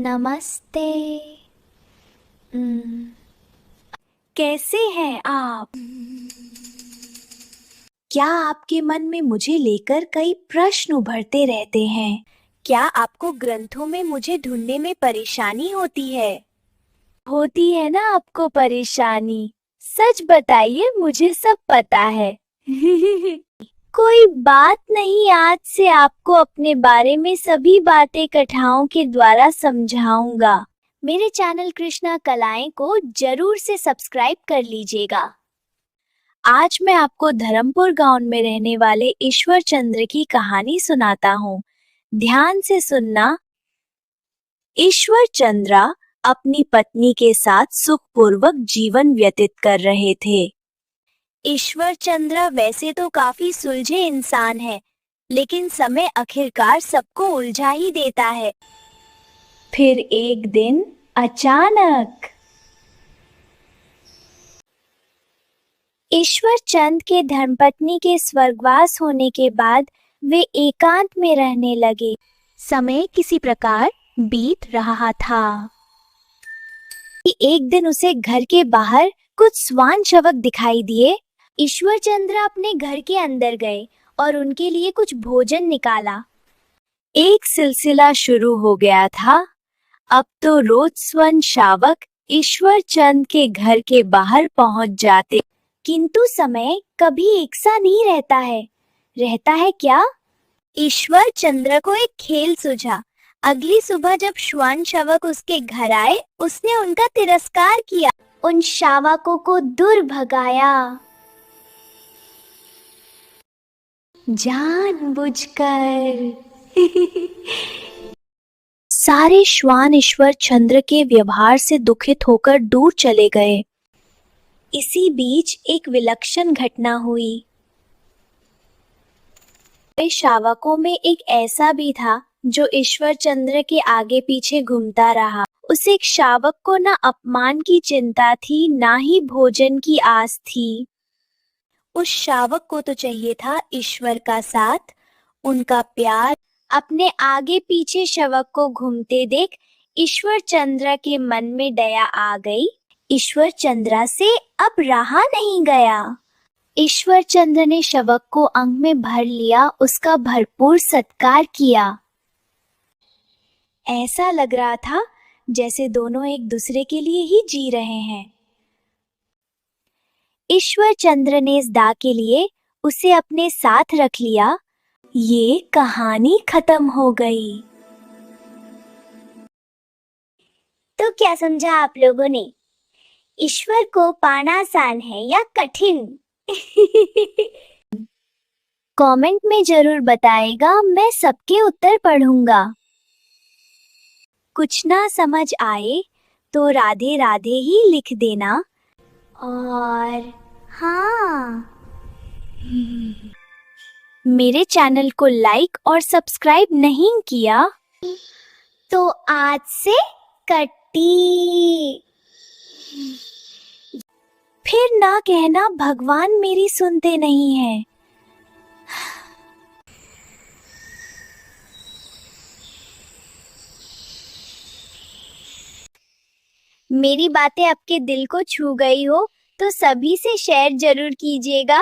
नमस्ते। कैसे हैं आप? क्या आपके मन में मुझे लेकर कई प्रश्न उभरते रहते हैं? क्या आपको ग्रंथों में मुझे ढूंढने में परेशानी होती है? होती है ना आपको परेशानी? सच बताइए, मुझे सब पता है। कोई बात नहीं, आज से आपको अपने बारे में सभी बातें कथाओं के द्वारा समझाऊंगा। मेरे चैनल कृष्णा कलाएं को जरूर से सब्सक्राइब कर लीजिएगा। आज मैं आपको धर्मपुर गांव में रहने वाले ईश्वर चंद्र की कहानी सुनाता हूँ। ध्यान से सुनना। ईश्वर चंद्र अपनी पत्नी के साथ सुखपूर्वक जीवन व्यतीत कर रहे थे। ईश्वर चंद्र वैसे तो काफी सुलझे इंसान है, लेकिन समय आखिरकार सबको उलझा ही देता है। फिर एक दिन अचानक ईश्वर चंद के धर्मपत्नी के स्वर्गवास होने के बाद वे एकांत में रहने लगे। समय किसी प्रकार बीत रहा था। एक दिन उसे घर के बाहर कुछ श्वान शावक दिखाई दिए। ईश्वर चंद्र अपने घर के अंदर गए और उनके लिए कुछ भोजन निकाला। एक सिलसिला शुरू हो गया था। अब तो रोज श्वान शावक ईश्वर चंद के घर के बाहर पहुंच जाते, किंतु समय कभी एक सा नहीं रहता है। रहता है क्या? ईश्वर चंद्र को एक खेल सूझा। अगली सुबह जब श्वान शावक उसके घर आए, उसने उनका तिरस्कार किया, उन शावकों को दूर भगाया, जानबूझकर। सारे श्वान ईश्वर चंद्र के व्यवहार से दुखित होकर दूर चले गए। इसी बीच एक विलक्षण घटना हुई। शावकों में एक ऐसा भी था जो ईश्वर चंद्र के आगे पीछे घूमता रहा। उस एक शावक को ना अपमान की चिंता थी, ना ही भोजन की आस थी। उस शावक को तो चाहिए था ईश्वर का साथ, उनका प्यार। अपने आगे पीछे शावक को घूमते देख ईश्वर चंद्र के मन में दया आ गई। ईश्वर चंद्र से अब रहा नहीं गया। ईश्वर चंद्र ने शावक को अंग में भर लिया, उसका भरपूर सत्कार किया। ऐसा लग रहा था जैसे दोनों एक दूसरे के लिए ही जी रहे हैं। ईश्वर चंद्र ने इस दाव के लिए उसे अपने साथ रख लिया। ये कहानी खत्म हो गई। तो क्या समझा आप लोगों ने? ईश्वर को पाना आसान है या कठिन? कमेंट में जरूर बताएगा, मैं सबके उत्तर पढ़ूंगा। कुछ ना समझ आए तो राधे राधे ही लिख देना। और हाँ, मेरे चैनल को लाइक और सब्सक्राइब नहीं किया तो आज से कट्टी। फिर ना कहना भगवान मेरी सुनते नहीं हैं। मेरी बातें आपके दिल को छू गई हो तो सभी से शेयर जरूर कीजिएगा।